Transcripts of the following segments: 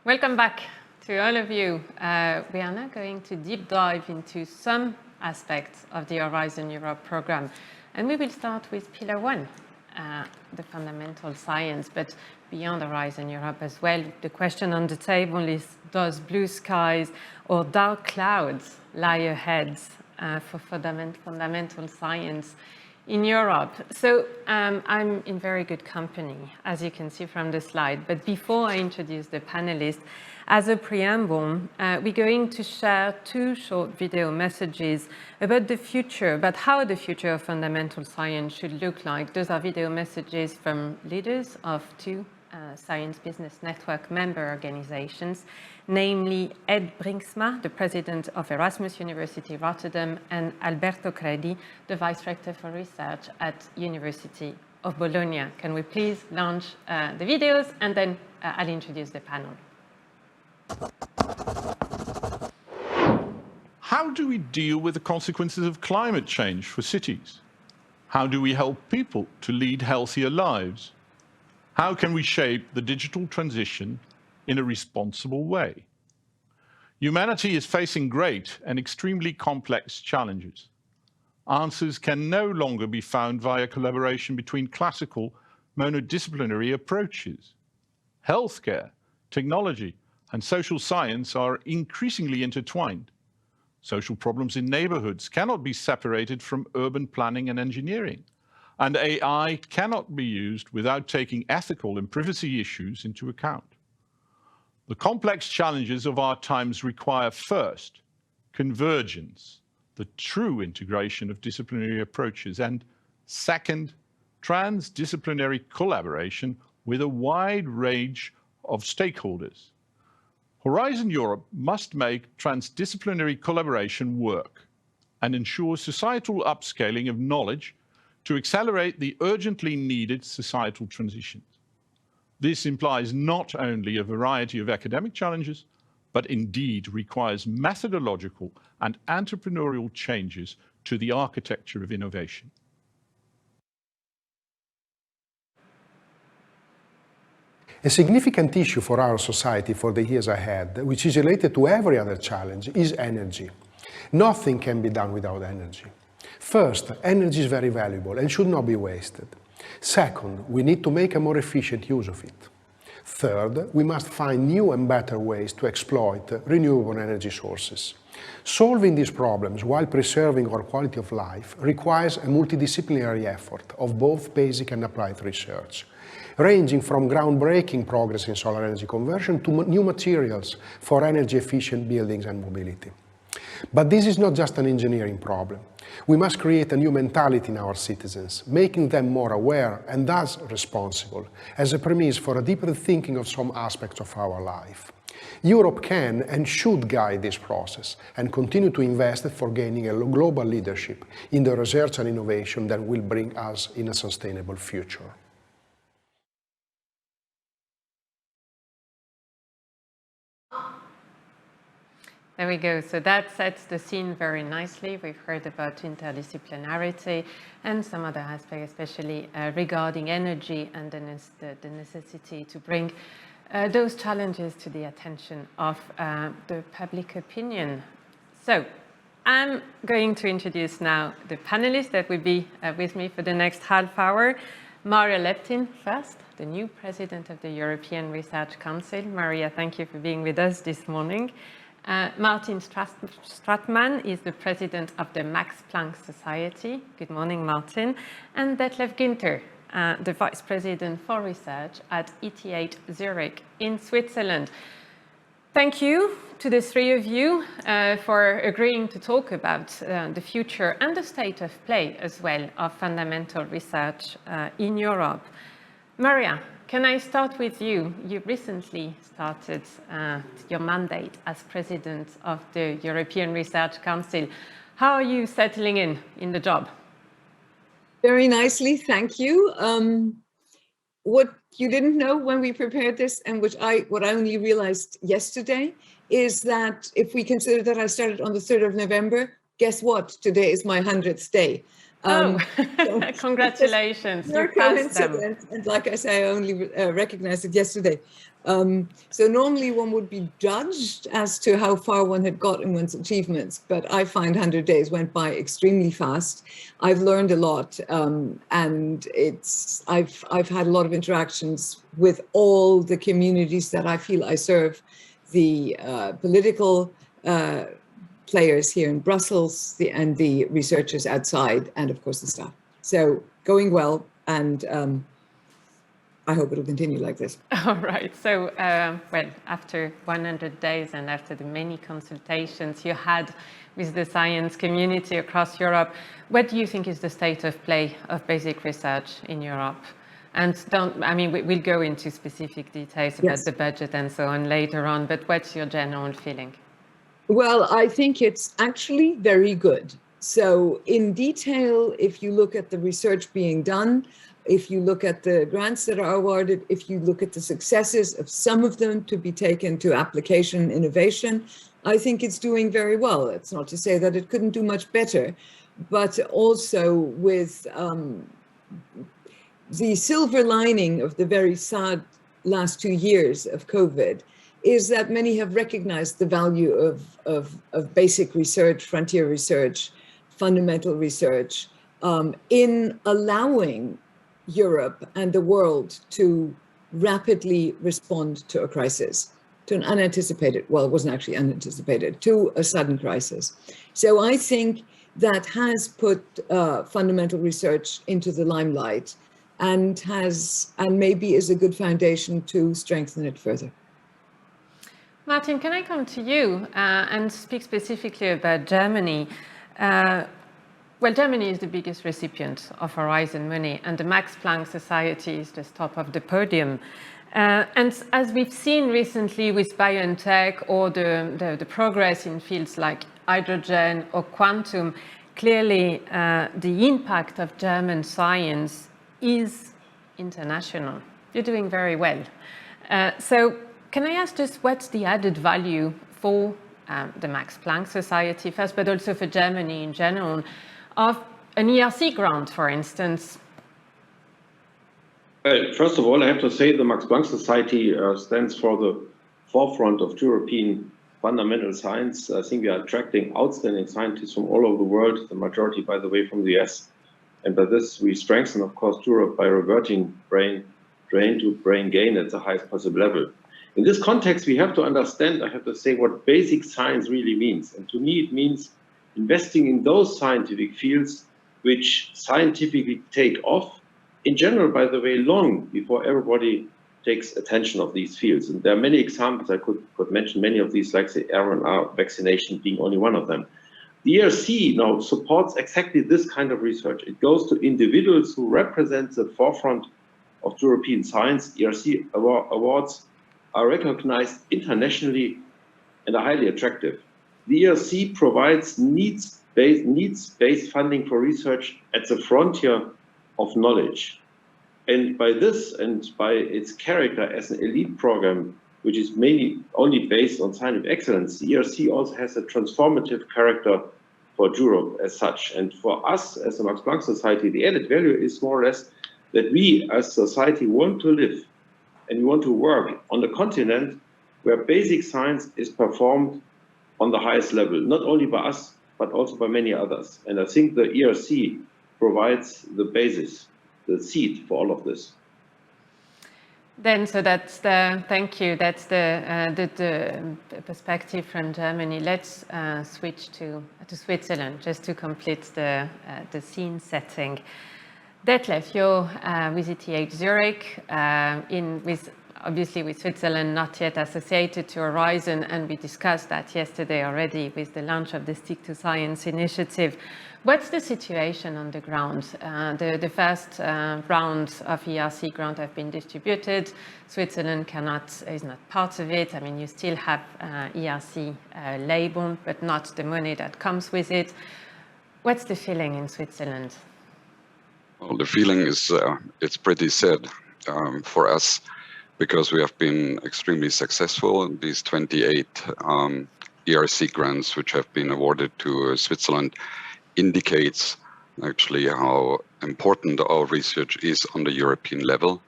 Welcome back to all of you. We are now going to deep dive into some aspects of the Horizon Europe program. And we will start with Pillar 1, the fundamental science, but beyond Horizon Europe as well. The question on the table is, does blue skies or dark clouds lie ahead for fundamental science in Europe? So I'm in very good company, as you can see from the slide. But before I introduce the panelists, as a preamble, we're going to share 2 short video messages about the future, about how the future of fundamental science should look like. Those are video messages from leaders of 2 Science Business Network member organizations, namely Ed Brinksma, the president of Erasmus University Rotterdam, and Alberto Credi, the vice rector for research at University of Bologna. Can we please launch the videos, and then I'll introduce the panel. How do we deal with the consequences of climate change for cities? How do we help people to lead healthier lives? How can we shape the digital transition in a responsible way? Humanity is facing great and extremely complex challenges. Answers can no longer be found via collaboration between classical monodisciplinary approaches. Healthcare, technology, and social science are increasingly intertwined. Social problems in neighborhoods cannot be separated from urban planning and engineering. And AI cannot be used without taking ethical and privacy issues into account. The complex challenges of our times require, first, convergence, the true integration of disciplinary approaches, and second, transdisciplinary collaboration with a wide range of stakeholders. Horizon Europe must make transdisciplinary collaboration work and ensure societal upscaling of knowledge to accelerate the urgently needed societal transitions. This implies not only a variety of academic challenges, but indeed requires methodological and entrepreneurial changes to the architecture of innovation. A significant issue for our society for the years ahead, which is related to every other challenge, is energy. Nothing can be done without energy. First, energy is very valuable and should not be wasted. Second, we need to make a more efficient use of it. Third, we must find new and better ways to exploit renewable energy sources. Solving these problems while preserving our quality of life requires a multidisciplinary effort of both basic and applied research, ranging from groundbreaking progress in solar energy conversion to new materials for energy-efficient buildings and mobility. But this is not just an engineering problem. We must create a new mentality in our citizens, making them more aware and thus responsible, as a premise for a deeper thinking of some aspects of our life. Europe can and should guide this process and continue to invest for gaining a global leadership in the research and innovation that will bring us in a sustainable future. There we go. So that sets the scene very nicely. We've heard about interdisciplinarity and some other aspects, especially regarding energy and the necessity to bring those challenges to the attention of the public opinion. So I'm going to introduce now the panelists that will be with me for the next half hour. Maria Leptin first, the new president of the European Research Council. Maria, thank you for being with us this morning. Martin Stratmann is the president of the Max Planck Society. Good morning, Martin. And Detlef Günther, the vice president for research at ETH Zurich in Switzerland. Thank you to the 3 of you for agreeing to talk about the future and the state of play as well of fundamental research in Europe. Maria, can I start with you? You recently started your mandate as president of the European Research Council. How are you settling in the job? Very nicely, thank you. What you didn't know when we prepared this, and what I only realized yesterday, is that if we consider that I started on the 3rd of November, guess what? Today is my 100th day. Oh, So congratulations, you pure passed them. coincidence. And like I say, I only recognized it yesterday. So normally one would be judged as to how far one had got in one's achievements, but I find 100 days went by extremely fast. I've learned a lot, and I've had a lot of interactions with all the communities that I feel I serve, the political players here in Brussels, and the researchers outside, and of course the staff. So going well, and I hope it'll continue like this. All right. So, well, after 100 days and after the many consultations you had with the science community across Europe, what do you think is the state of play of basic research in Europe? And we'll go into specific details about the budget and so on later on, but what's your general feeling? Well, I think it's actually very good. So in detail, if you look at the research being done, if you look at the grants that are awarded, if you look at the successes of some of them to be taken to application innovation, I think it's doing very well. It's not to say that it couldn't do much better, but also with the silver lining of the very sad last 2 years of COVID is that many have recognized the value of basic research, frontier research, fundamental research, in allowing Europe and the world to rapidly respond to a crisis, to an unanticipated, well, it wasn't actually unanticipated, to a sudden crisis. So I think that has put fundamental research into the limelight and maybe is a good foundation to strengthen it further. Martin, can I come to you and speak specifically about Germany? Well, Germany is the biggest recipient of Horizon money, and the Max Planck Society is the top of the podium. And as we've seen recently with biotech or the progress in fields like hydrogen or quantum, clearly the impact of German science is international. You're doing very well. So can I ask just what's the added value for the Max Planck Society first, but also for Germany in general, of an ERC grant, for instance? Well, first of all, I have to say the Max Planck Society stands for the forefront of European fundamental science. I think we are attracting outstanding scientists from all over the world, the majority, by the way, from the US. And by this, we strengthen, of course, Europe by reverting brain drain to brain gain at the highest possible level. In this context, we have to understand, I have to say, what basic science really means. And to me, it means investing in those scientific fields which scientifically take off, in general, by the way, long before everybody takes attention of these fields. And there are many examples, I could mention many of these, like the RNA vaccination being only one of them. The ERC now supports exactly this kind of research. It goes to individuals who represent the forefront of European science. ERC awards are recognized internationally and are highly attractive. The ERC provides needs-based funding for research at the frontier of knowledge. And by this, and by its character as an elite program, which is mainly only based on scientific excellence, the ERC also has a transformative character for Europe as such. And for us as the Max Planck Society, the added value is more or less that we as society want to live and we want to work on the continent where basic science is performed on the highest level, not only by us, but also by many others. And I think the ERC provides the basis, the seed for all of this. Then, so that's the, thank you, that's the perspective from Germany. Let's switch to Switzerland, just to complete the scene setting. Detlef, you're with ETH Zurich, obviously with Switzerland not yet associated to Horizon, and we discussed that yesterday already with the launch of the Stick to Science initiative. What's the situation on the ground? The first rounds of ERC grant have been distributed. Switzerland is not part of it. I mean, you still have ERC label, but not the money that comes with it. What's the feeling in Switzerland? Well, the feeling is it's pretty sad for us, because we have been extremely successful in these 28 ERC grants which have been awarded to Switzerland indicates actually how important our research is on the European level.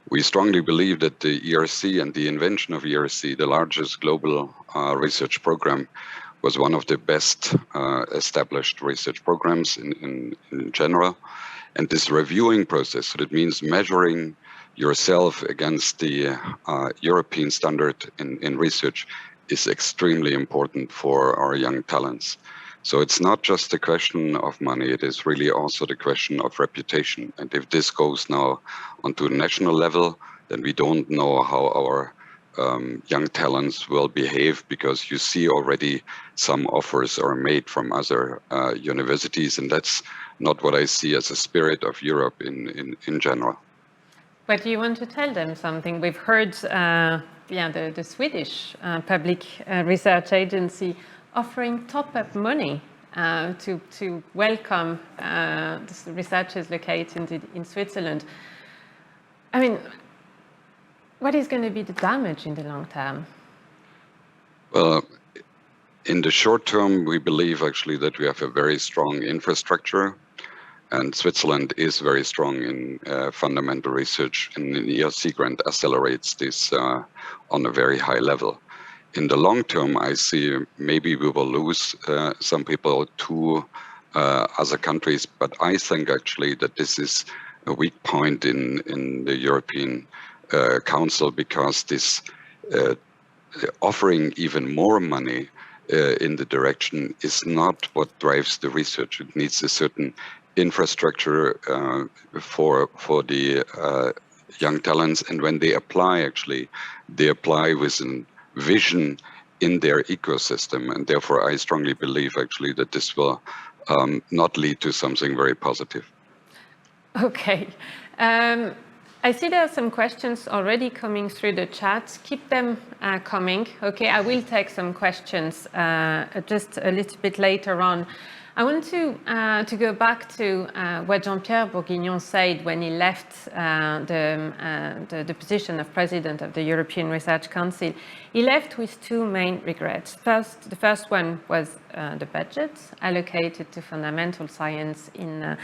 We strongly believe that the ERC and the invention of ERC, the largest global research program, was one of the best established research programs in general. And this reviewing process, so that means measuring yourself against the European standard in research, is extremely important for our young talents. So it's not just a question of money, it is really also the question of reputation. And if this goes now onto a national level, then we don't know how our young talents will behave, because you see already some offers are made from other universities, and that's not what I see as a spirit of Europe in general. But do you want to tell them something? We've heard the Swedish public research agency offering top-up money to welcome the researchers located in Switzerland. I mean, what is going to be the damage in the long term? Well, in the short term, we believe actually that we have a very strong infrastructure, and Switzerland is very strong in fundamental research, and the ERC grant accelerates this on a very high level. In the long term, I see maybe we will lose some people to other countries, but I think actually that this is a weak point in the European Council, because this offering even more money in the direction is not what drives the research. It needs a certain infrastructure for the young talents, and when they apply, actually, they apply with a vision in their ecosystem, and therefore I strongly believe actually that this will not lead to something very positive. Okay. I see there are some questions already coming through the chat. Keep them coming. Okay, I will take some questions just a little bit later on. I want to go back to what Jean-Pierre Bourguignon said when he left the position of president of the European Research Council. He left with two main regrets. The first one was the budget allocated to fundamental science in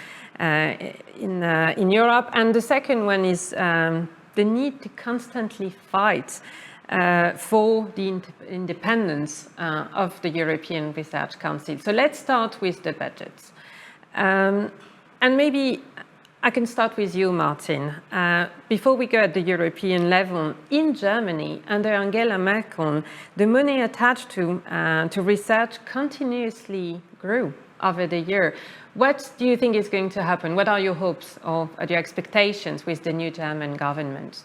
Europe, and the second one is the need to constantly fight for the independence of the European Research Council. So let's start with the budget. And maybe I can start with you, Martin. Before we go at the European level, in Germany, under Angela Merkel, the money attached to research continuously grew over the year. What do you think is going to happen? What are your hopes or your expectations with the new German government?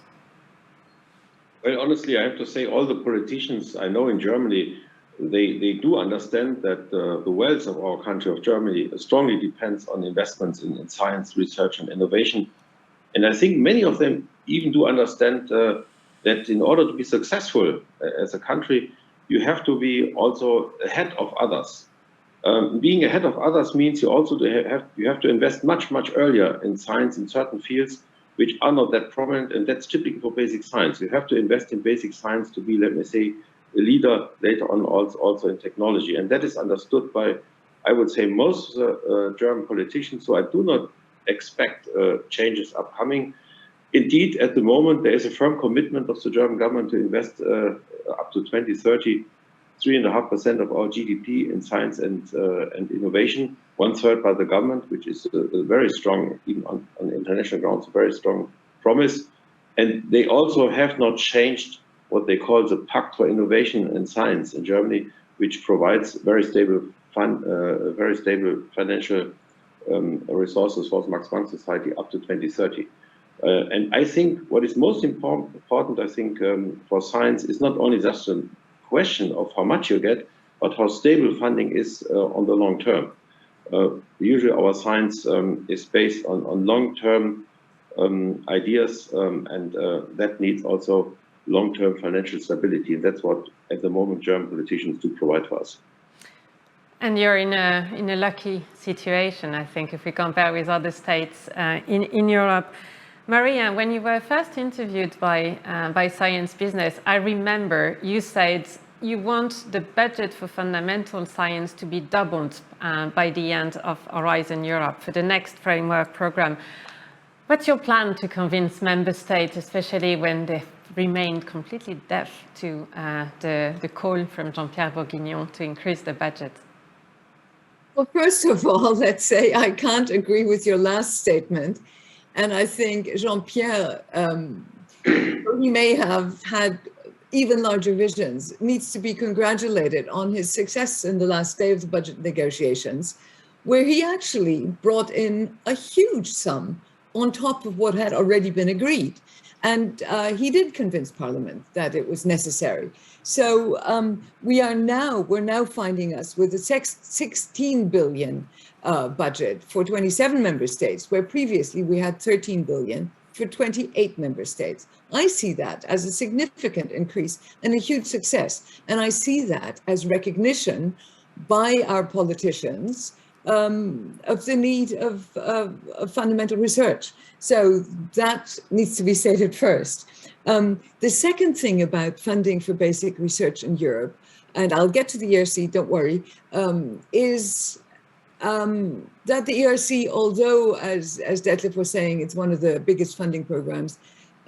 Well, honestly, I have to say all the politicians I know in Germany, they do understand that the wealth of our country, of Germany, strongly depends on investments in science, research and innovation. And I think many of them even do understand that in order to be successful as a country, you have to be also ahead of others. Being ahead of others means you also have to invest much, much earlier in science in certain fields which are not that prominent, and that's typical for basic science. You have to invest in basic science to be, let me say, a leader later on also in technology. And that is understood by, I would say, most German politicians. So I do not expect changes upcoming. Indeed, at the moment, there is a firm commitment of the German government to invest up to 2030, 3.5% of our GDP in science and innovation, 1/3 by the government, which is a very strong, even on international grounds, a very strong promise. And they also have not changed what they call the Pact for Innovation and Science in Germany, which provides very stable financial resources for the Max Planck Society up to 2030. And I think what is most important, I think, for science is not only just a question of how much you get, but how stable funding is on the long term. Usually our science is based on long-term ideas, and that needs also long-term financial stability. And that's what, at the moment, German politicians do provide for us. And you're in a lucky situation, I think, if we compare with other states in Europe. Maria, when you were first interviewed by Science Business, I remember you said you want the budget for fundamental science to be doubled by the end of Horizon Europe for the next framework program. What's your plan to convince member states, especially when they've remained completely deaf to the call from Jean-Pierre Bourguignon to increase the budget? Well, first of all, let's say I can't agree with your last statement. And I think Jean-Pierre, he may have had even larger visions, needs to be congratulated on his success in the last day of the budget negotiations, where he actually brought in a huge sum on top of what had already been agreed. And he did convince Parliament that it was necessary. So we're now finding us with a 16 billion budget for 27 member states, where previously we had 13 billion for 28 member states. I see that as a significant increase and a huge success. And I see that as recognition by our politicians of the need of fundamental research. So that needs to be stated first. The second thing about funding for basic research in Europe, and I'll get to the ERC, don't worry, is that the ERC, although as Detlef was saying, it's one of the biggest funding programs,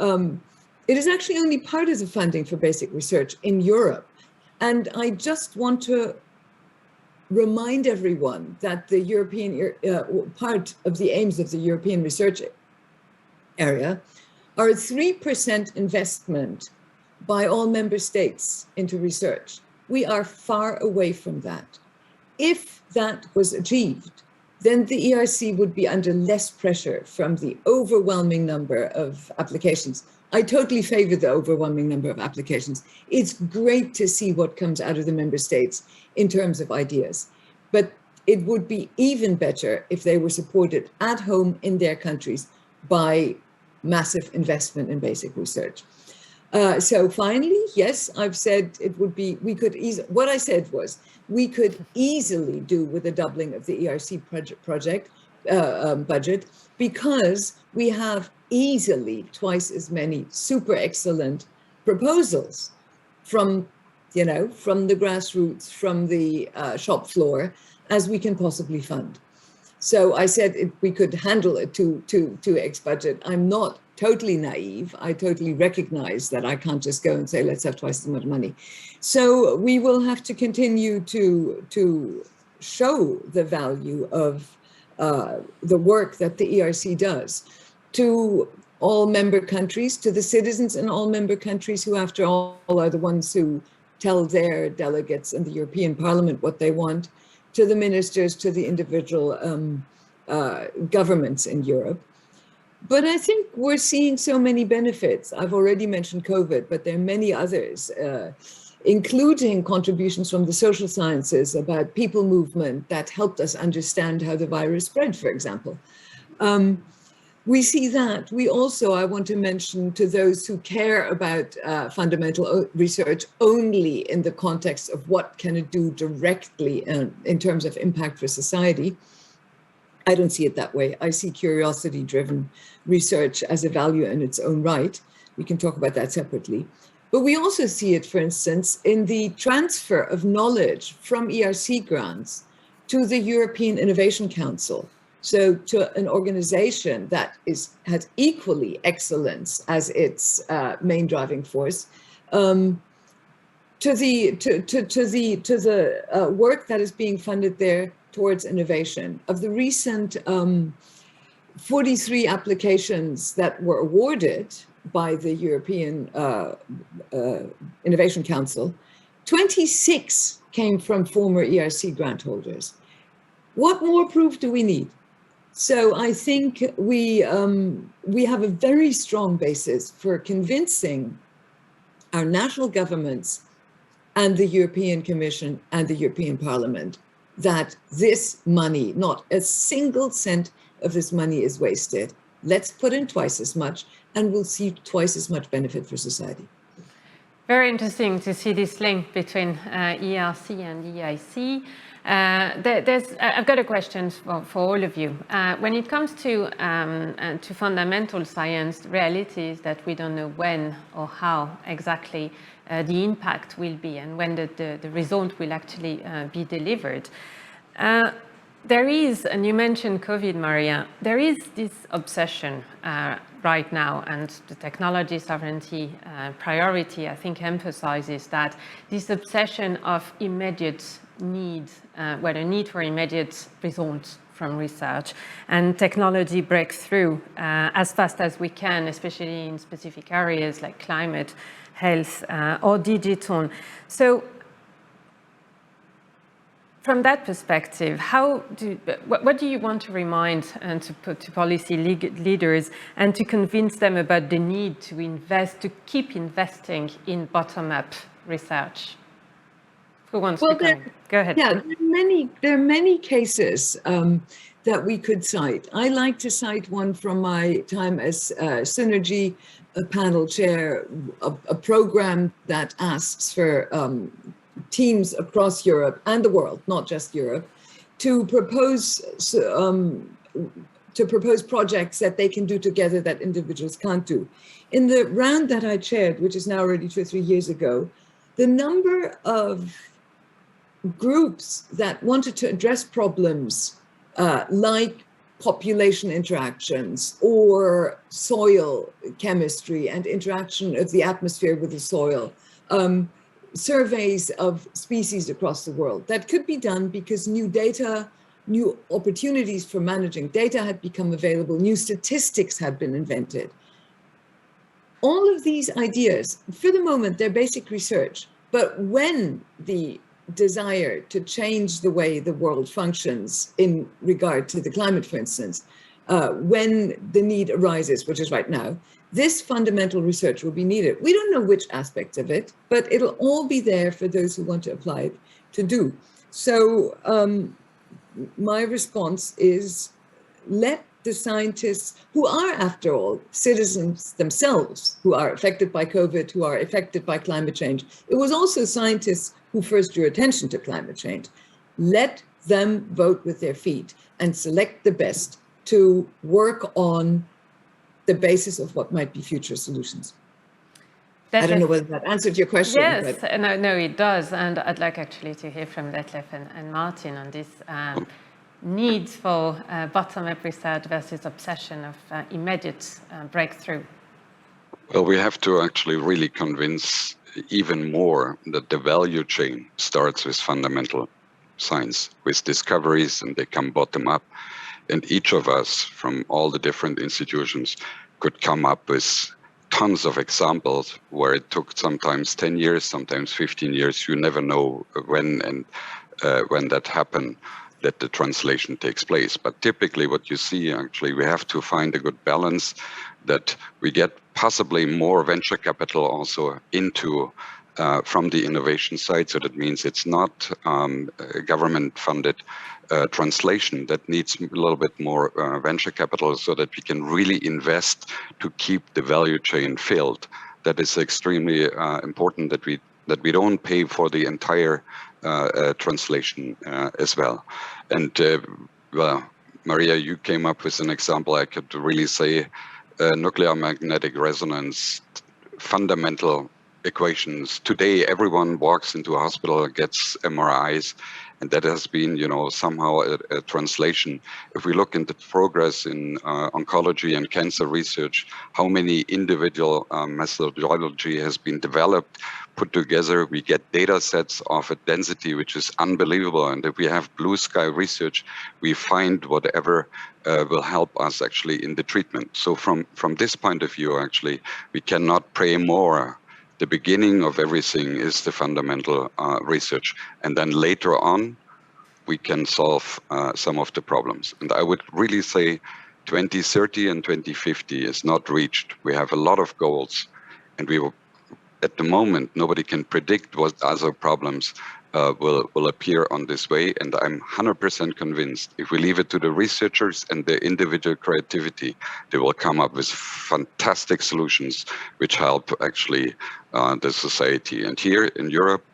it is actually only part of the funding for basic research in Europe. And I just want to remind everyone that the European part of the aims of the European research area are a 3% investment by all member states into research. We are far away from that. If that was achieved, then the ERC would be under less pressure from the overwhelming number of applications. I totally favor the overwhelming number of applications. It's great to see what comes out of the member states in terms of ideas, but it would be even better if they were supported at home in their countries by massive investment in basic research. So finally, yes, I've said it would be, what I said was, we could easily do with a doubling of the ERC budget, because we have easily twice as many super excellent proposals from the grassroots, from the shop floor, as we can possibly fund. So I said we could handle a 2x budget. I'm not totally naive. I totally recognize that I can't just go and say, let's have twice as much money. So we will have to continue to show the value of the work that the ERC does to all member countries, to the citizens in all member countries, who after all are the ones who tell their delegates in the European Parliament what they want, to the ministers, to the individual governments in Europe. But I think we're seeing so many benefits. I've already mentioned COVID, but there are many others, including contributions from the social sciences about people movement that helped us understand how the virus spread, for example. We see that. We also, I want to mention to those who care about fundamental research only in the context of what can it do directly in terms of impact for society. I don't see it that way. I see curiosity-driven research as a value in its own right. We can talk about that separately. But we also see it, for instance, in the transfer of knowledge from ERC grants to the European Innovation Council. So to an organization that has equally excellence as its main driving force, to the work that is being funded there towards innovation. Of the recent 43 applications that were awarded by the European Innovation Council, 26 came from former ERC grant holders. What more proof do we need? So I think we have a very strong basis for convincing our national governments and the European Commission and the European Parliament that this money, not a single cent of this money is wasted. Let's put in twice as much and we'll see twice as much benefit for society. Very interesting to see this link between ERC and EIC. I've got a question for all of you. When it comes to fundamental science, the reality is that we don't know when or how exactly the impact will be and when the result will actually be delivered. There is, and you mentioned COVID, Maria, there is this obsession right now, and the technology sovereignty priority, I think, emphasizes that this obsession of immediate need, a need for immediate results from research and technology breakthrough as fast as we can, especially in specific areas like climate, health, or digital. So from that perspective, what do you want to remind and to put to policy leaders and to convince them about the need to invest, to keep investing in bottom-up research? Who wants to comment? Go ahead. Yeah, there are many cases that we could cite. I like to cite one from my time as Synergy panel chair, a program that asks for teams across Europe and the world, not just Europe, to propose projects that they can do together that individuals can't do. In the round that I chaired, which is now already 2 or 3 years ago, the number of groups that wanted to address problems like population interactions or soil chemistry and interaction of the atmosphere with the soil, surveys of species across the world. That could be done because new data, new opportunities for managing data had become available, new statistics had been invented. All of these ideas, for the moment, they're basic research, but when the desire to change the way the world functions in regard to the climate, for instance, when the need arises, which is right now, this fundamental research will be needed. We don't know which aspects of it, but it'll all be there for those who want to apply it to do. So my response is let the scientists, who are, after all, citizens themselves, who are affected by COVID, who are affected by climate change. It was also scientists who first drew attention to climate change. Let them vote with their feet and select the best to work on the basis of what might be future solutions. I don't know whether that answered your question. Yes, no, it does. And I'd like actually to hear from Detlef and Martin on this need for bottom-up research versus obsession of immediate breakthrough. Well, we have to actually really convince even more that the value chain starts with fundamental science, with discoveries, and they come bottom up. And each of us from all the different institutions could come up with tons of examples where it took sometimes 10 years, sometimes 15 years. You never know when and when that happened, that the translation takes place. But typically what you see, actually, we have to find a good balance that we get possibly more venture capital also into from the innovation side. So that means it's not government-funded translation that needs a little bit more venture capital so that we can really invest to keep the value chain filled. That is extremely important that we don't pay for the entire translation as well. And well, Maria, you came up with an example. I could really say nuclear magnetic resonance, fundamental equations. Today, everyone walks into a hospital and gets MRIs, and that has been, somehow a translation. If we look into progress in oncology and cancer research, how many individual methodology has been developed, put together, we get data sets of a density which is unbelievable. And if we have blue sky research, we find whatever will help us actually in the treatment. So from this point of view, actually, we cannot pray more. The beginning of everything is the fundamental research. And then later on, we can solve some of the problems. And I would really say 2030 and 2050 is not reached. We have a lot of goals. And at the moment, nobody can predict what other problems will appear on this way. And I'm 100% convinced if we leave it to the researchers and their individual creativity, they will come up with fantastic solutions which help actually the society. And here in Europe,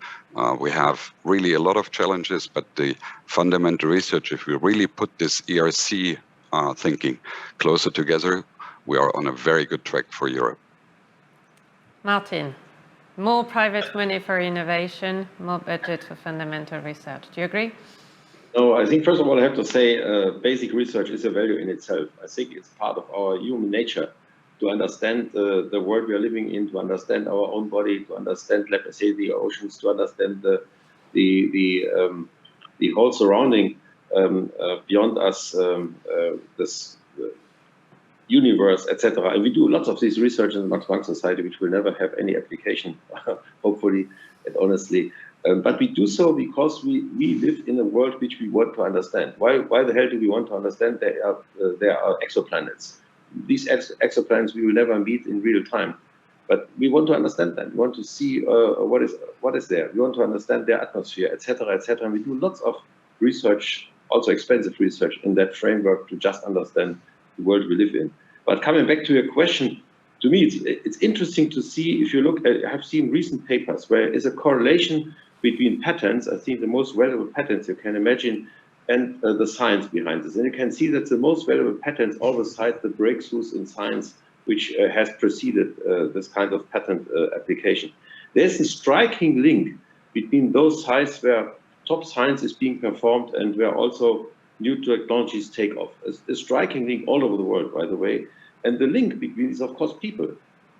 we have really a lot of challenges, but the fundamental research, if we really put this ERC thinking closer together, we are on a very good track for Europe. Martin, more private money for innovation, more budget for fundamental research. Do you agree? No, I think first of all, I have to say basic research is a value in itself. I think it's part of our human nature to understand the world we are living in, to understand our own body, to understand, let us say, the oceans, to understand the whole surrounding beyond us, this universe, etc. And we do lots of this research in the Max Planck Society, which will never have any application, hopefully and honestly. But we do so because we live in a world which we want to understand. Why the hell do we want to understand? There are exoplanets. These exoplanets we will never meet in real time, but we want to understand them. We want to see what is there. We want to understand their atmosphere, etc., etc. And we do lots of research, also expensive research, in that framework to just understand the world we live in. But coming back to your question, to me, it's interesting to see, if you look at, I have seen recent papers where is a correlation between patents, I think the most valuable patents you can imagine, and the science behind this. And you can see that the most valuable patents always cite the breakthroughs in science which has preceded this kind of patent application. There's a striking link between those sites where top science is being performed and where also new technologies take off. A striking link all over the world, by the way. And the link between is, of course, people.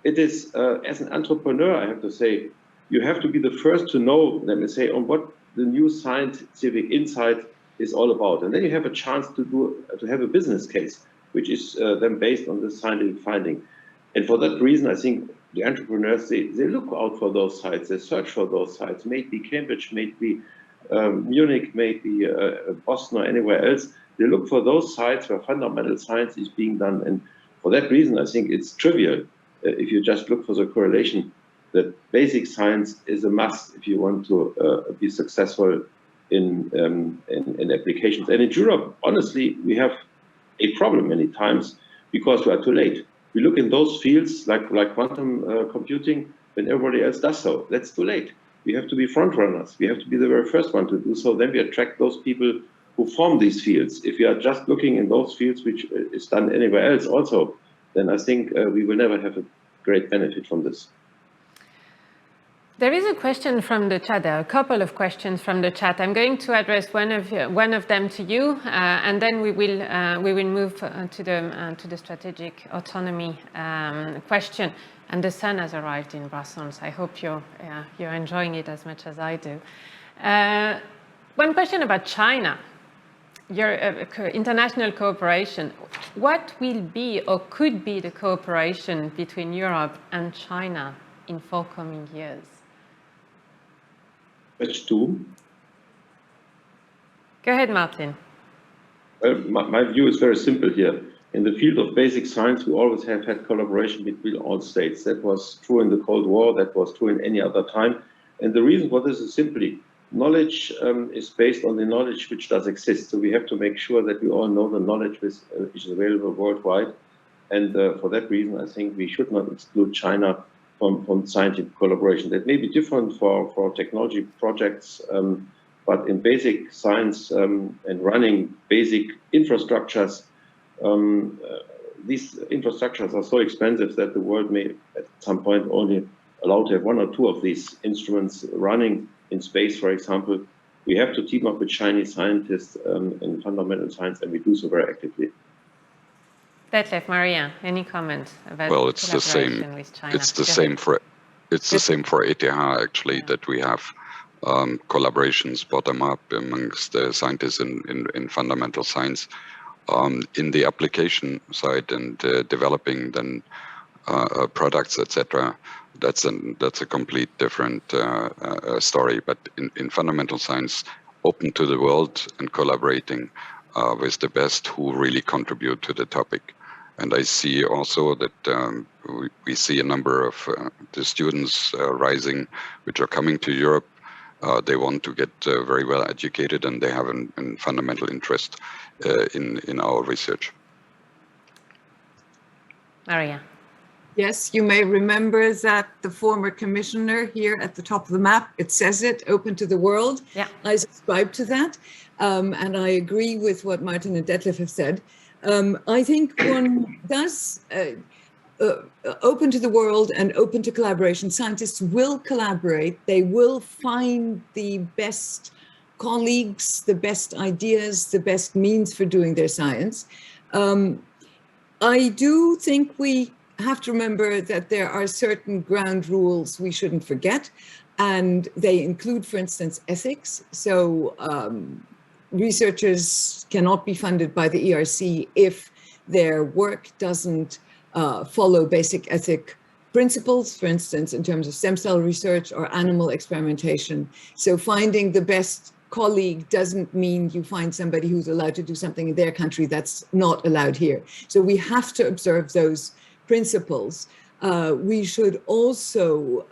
It is, as an entrepreneur, I have to say, you have to be the first to know, let me say, on what the new scientific insight is all about. And then you have a chance to have a business case, which is then based on this scientific finding. And for that reason, I think the entrepreneurs, they look out for those sites, they search for those sites, maybe Cambridge, maybe Munich, maybe Boston or anywhere else. They look for those sites where fundamental science is being done. And for that reason, I think it's trivial if you just look for the correlation that basic science is a must if you want to be successful in applications. And in Europe, honestly, we have a problem many times because we are too late. We look in those fields like quantum computing when everybody else does so. That's too late. We have to be front runners. We have to be the very first one to do so. Then we attract those people who form these fields. If we are just looking in those fields which is done anywhere else also, then I think we will never have a great benefit from this. There is a question from the chat. There are a couple of questions from the chat. I'm going to address one of them to you, and then we will move to the strategic autonomy question. And the sun has arrived in Brussels. I hope you're enjoying it as much as I do. One question about China, your international cooperation. What will be or could be the cooperation between Europe and China in forthcoming years? Which two? Go ahead, Martin. Well, my view is very simple here. In the field of basic science, we always have had collaboration between all states. That was true in the Cold War, that was true in any other time. And the reason for this is simply, knowledge is based on the knowledge which does exist. So we have to make sure that we all know the knowledge which is available worldwide. And for that reason, I think we should not exclude China from scientific collaboration. That may be different for technology projects, but in basic science and running basic infrastructures, these infrastructures are so expensive that the world may at some point only allow to have one or two of these instruments running in space, for example. We have to team up with Chinese scientists in fundamental science, and we do so very actively. Detlef, Maria, any comments about it's the same with China? It's the same for ETH actually, that we have collaborations bottom up amongst the scientists in fundamental science. In the application side and developing then products, etc., that's a complete different story. But in fundamental science, open to the world and collaborating with the best who really contribute to the topic. And I see also that we see a number of the students rising, which are coming to Europe they want to get very well educated, and they have a fundamental interest in our research. Maria. Yes, you may remember that the former commissioner here at the top of the map, it says it, open to the world. Yeah. I subscribe to that. And I agree with what Martin and Detlef have said. I think one does open to the world and open to collaboration. Scientists will collaborate. They will find the best colleagues, the best ideas, the best means for doing their science. I do think we have to remember that there are certain ground rules we shouldn't forget, and they include, for instance, ethics. So researchers cannot be funded by the ERC if their work doesn't follow basic ethic principles, for instance, in terms of stem cell research or animal experimentation. So finding the best colleague doesn't mean you find somebody who's allowed to do something in their country that's not allowed here. So we have to observe those principles. We should also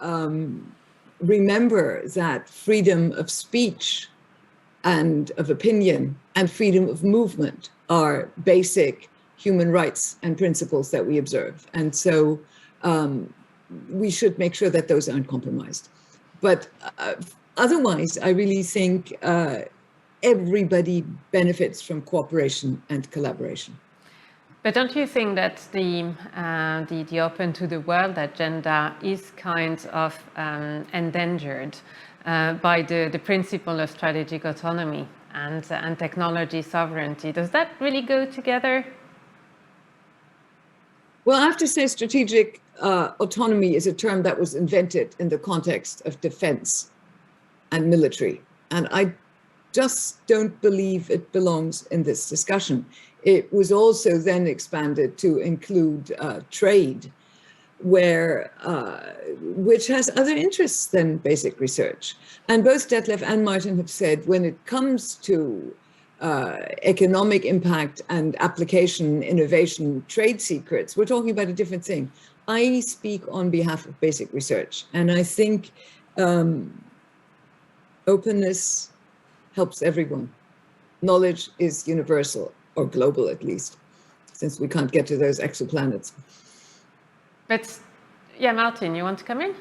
remember that freedom of speech and of opinion and freedom of movement are basic human rights and principles that we observe. And so we should make sure that those aren't compromised. But otherwise, I really think everybody benefits from cooperation and collaboration. But don't you think that the open to the world agenda is kind of endangered by the principle of strategic autonomy and technology sovereignty? Does that really go together? Well, I have to say strategic autonomy is a term that was invented in the context of defense and military. And I just don't believe it belongs in this discussion. It was also then expanded to include trade, which has other interests than basic research. And both Detlef and Martin have said when it comes to economic impact and application, innovation, trade secrets, we're talking about a different thing. I speak on behalf of basic research, and I think openness helps everyone. Knowledge is universal, or global at least, since we can't get to those exoplanets. But yeah, Martin, you want to come in?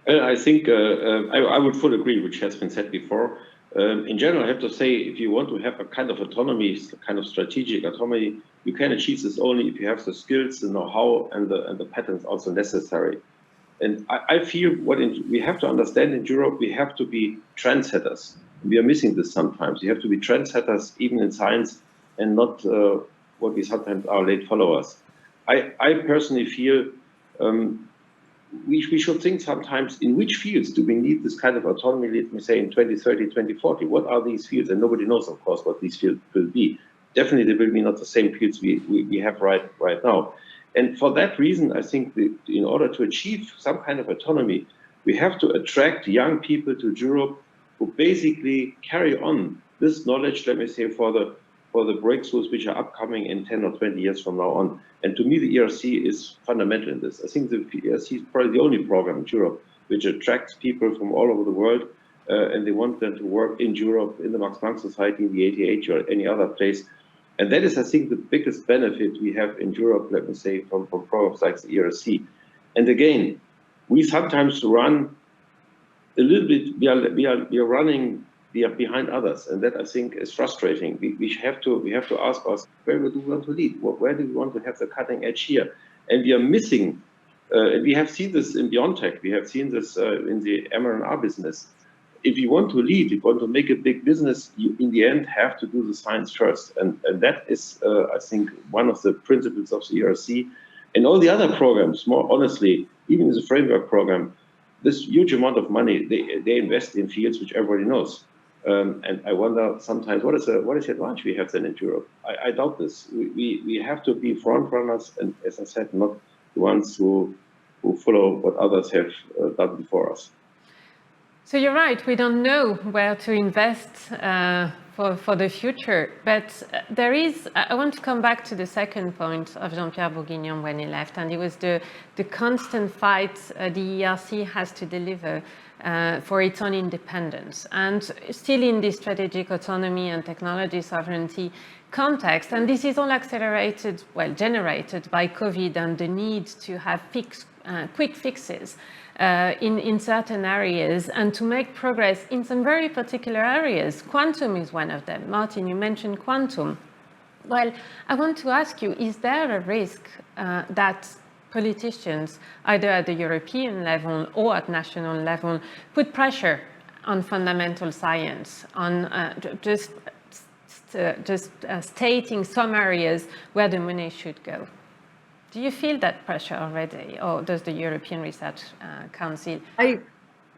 I think I would fully agree, which has been said before. In general, I have to say, if you want to have a kind of autonomy, kind of strategic autonomy, you can achieve this only if you have the skills, the know-how, and the patterns also necessary. And I feel we have to understand in Europe, we have to be trendsetters. We are missing this sometimes. You have to be trendsetters even in science, and not what we sometimes are late followers. I personally feel we should think sometimes in which fields do we need this kind of autonomy, let me say in 2030, 2040. What are these fields? And nobody knows, of course, what these fields will be. Definitely they will be not the same fields we have right now. And for that reason, I think in order to achieve some kind of autonomy, we have to attract young people to Europe who basically carry on this knowledge, let me say, for the breakthroughs which are upcoming in 10 or 20 years from now on. And to me, the ERC is fundamental in this. I think the ERC is probably the only program in Europe which attracts people from all over the world, and they want them to work in Europe, in the Max Planck Society, in the ATH, or any other place. And that is, I think, the biggest benefit we have in Europe, let me say, from programs like the ERC. And again, we sometimes run a little bit, we are running behind others, and that I think is frustrating. We have to ask us, where do we want to lead? Where do we want to have the cutting edge here? And we are missing, and we have seen this in BioNTech, we have seen this in the mRNA business. If you want to lead, if you want to make a big business, you in the end have to do the science first. And that is, I think, one of the principles of the ERC. And all the other programs, more honestly, even the framework program, this huge amount of money, they invest in fields which everybody knows. And I wonder sometimes, what is the advantage we have then in Europe? I doubt this. We have to be front runners, and as I said, not the ones who follow what others have done before us. So you're right, we don't know where to invest for the future. But I want to come back to the second point of Jean-Pierre Bourguignon when he left, and it was the constant fight the ERC has to deliver for its own independence. And still in this strategic autonomy and technology sovereignty context, and this is all accelerated, well, generated by COVID and the need to have quick fixes in certain areas and to make progress in some very particular areas. Quantum is one of them. Martin, you mentioned quantum. Well, I want to ask you, is there a risk that politicians, either at the European level or at national level, put pressure on fundamental science, on just stating some areas where the money should go? Do you feel that pressure already, or does the European Research Council? I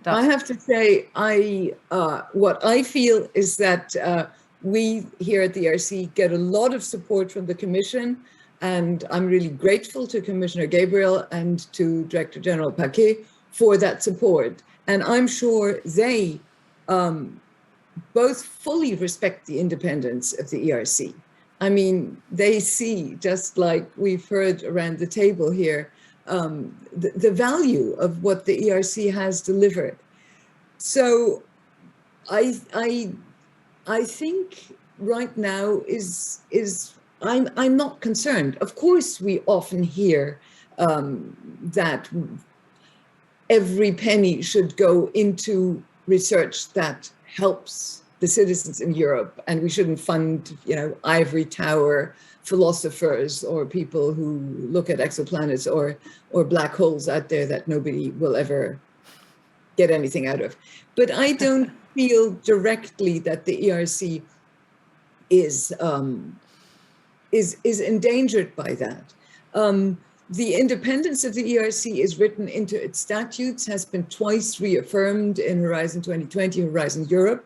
have to say, what I feel is that we here at the ERC get a lot of support from the Commission, and I'm really grateful to Commissioner Gabriel and to Director General Paquet for that support. And I'm sure they both fully respect the independence of the ERC. I mean, they see, just like we've heard around the table here, the value of what the ERC has delivered. So I think right now I'm not concerned. Of course, we often hear that every penny should go into research that helps the citizens in Europe, and we shouldn't fund, ivory tower philosophers or people who look at exoplanets or black holes out there that nobody will ever get anything out of. But I don't feel directly that the ERC is endangered by that. The independence of the ERC is written into its statutes, has been twice reaffirmed in Horizon 2020, Horizon Europe.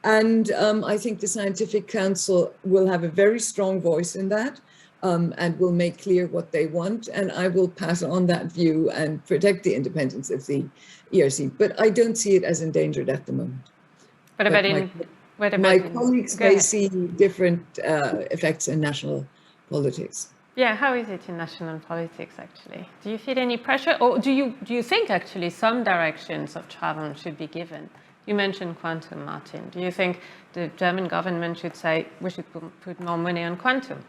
And I think the Scientific Council will have a very strong voice in that and will make clear what they want. And I will pass on that view and protect the independence of the ERC. But I don't see it as endangered at the moment. My colleagues may see different effects in national politics. Yeah, how is it in national politics, actually? Do you feel any pressure? Or do you think, actually, some directions of travel should be given? You mentioned quantum, Martin. Do you think the German government should say we should put more money on quantum?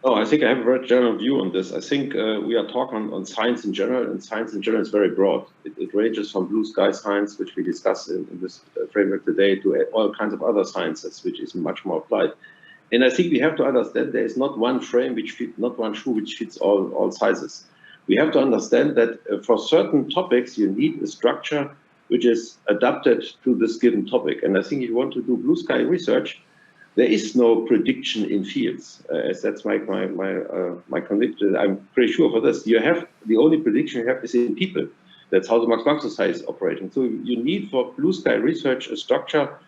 Oh, I think I have a very general view on this. I think we are talking on science in general, and science in general is very broad. It ranges from blue sky science, which we discussed in this framework today, to all kinds of other sciences, which is much more applied. And I think we have to understand there is not one frame not one shoe which fits all sizes. We have to understand that for certain topics, you need a structure which is adapted to this given topic. And I think if you want to do blue sky research, there is no prediction in fields. As that's my conviction. I'm pretty sure for this. The only prediction you have is in people. That's how the Max Planck Society is operating. So you need for blue sky research a structure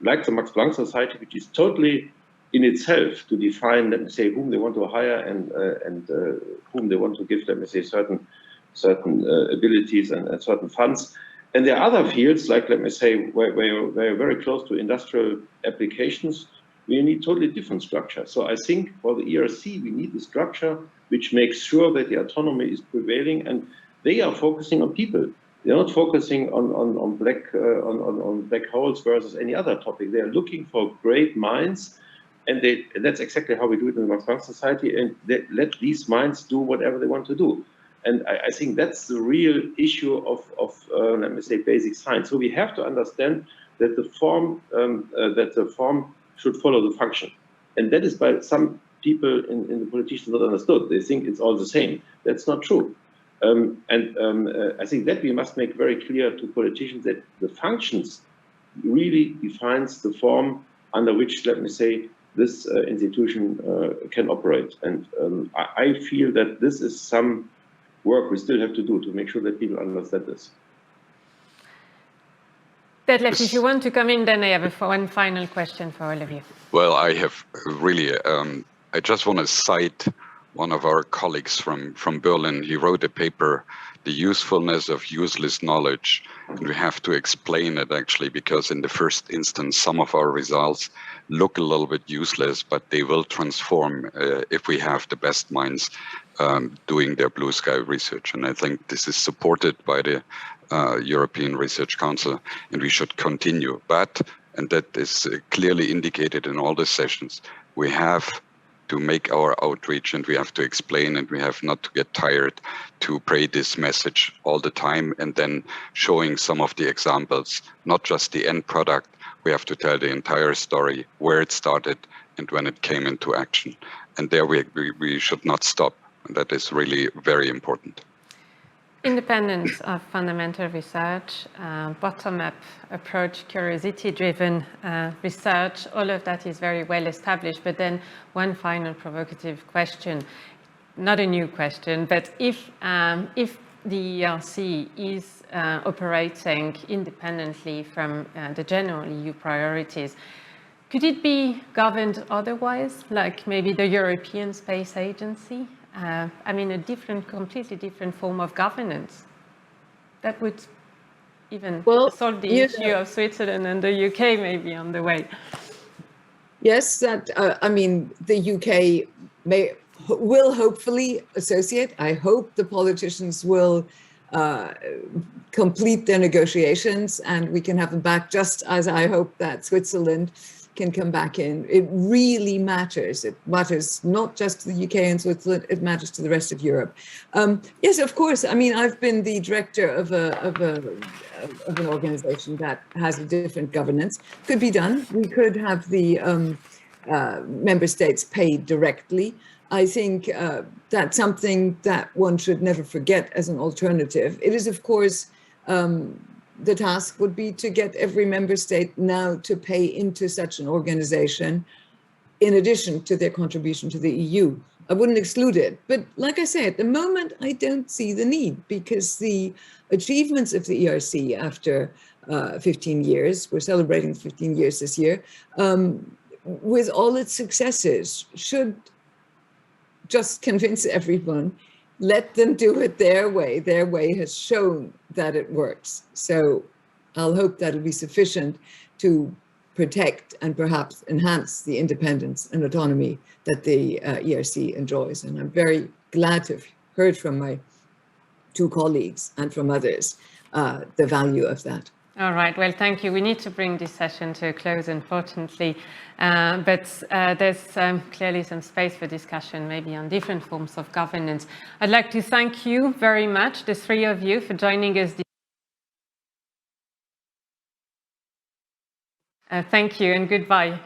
like the Max Planck Society, which is totally in itself to define, let me say, whom they want to hire and whom they want to give, let me say, certain abilities and certain funds. And there are other fields, like, let me say, where you're very close to industrial applications, we need totally different structure. So I think for the ERC, we need a structure which makes sure that the autonomy is prevailing, and they are focusing on people. They're not focusing on black holes versus any other topic. They are looking for great minds, and that's exactly how we do it in the Max Planck Society, and they let these minds do whatever they want to do. And I think that's the real issue of let me say, basic science. So we have to understand that the form should follow the function, and that is by some people in the politicians not understood. They think it's all the same. That's not true. I think that we must make very clear to politicians that the functions really defines the form under which, let me say, this institution can operate. And I feel that this is some work we still have to do to make sure that people understand this. Detlef, if you want to come in, then I have one final question for all of you. Well, I have really, I just want to cite one of our colleagues from Berlin. He wrote a paper the usefulness of useless knowledge. And we have to explain it actually, because in the first instance, some of our results look a little bit useless, but they will transform if we have the best minds doing their blue sky research. And I think this is supported by the European Research Council, and we should continue. But, and that is clearly indicated in all the sessions, we have to make our outreach, and we have to explain, and we have not to get tired to pray this message all the time, and then showing some of the examples, not just the end product. We have to tell the entire story, where it started and when it came into action. And there we should not stop. And that is really very important. Independence of fundamental research, bottom-up approach, curiosity-driven research, all of that is very well established. But then one final provocative question, not a new question, but if the ERC is operating independently from the general EU priorities, could it be governed otherwise, like maybe the European Space Agency? I mean, a completely different form of governance that would even solve the issue of Switzerland and the UK maybe on the way. Yes, that I mean, the UK will hopefully associate. I hope the politicians will complete their negotiations and we can have them back, just as I hope that Switzerland can come back in. It really matters. It matters not just to the UK and Switzerland, it matters to the rest of Europe. Yes, of course. I mean, I've been the director of an organization that has a different governance. Could be done. We could have the member states paid directly. I think that's something that one should never forget as an alternative. It is, of course, the task would be to get every member state now to pay into such an organization in addition to their contribution to the EU. I wouldn't exclude it. But like I say, at the moment, I don't see the need, because the achievements of the ERC after 15 years, we're celebrating 15 years this year, with all its successes, should just convince everyone, let them do it their way. Their way has shown that it works. So I'll hope that'll be sufficient to protect and perhaps enhance the independence and autonomy that the ERC enjoys. And I'm very glad to have heard from my two colleagues and from others the value of that. All right, well, thank you. We need to bring this session to a close, unfortunately, but there's clearly some space for discussion, maybe on different forms of governance. I'd like to thank you very much, the three of you, for joining us. Thank you and goodbye.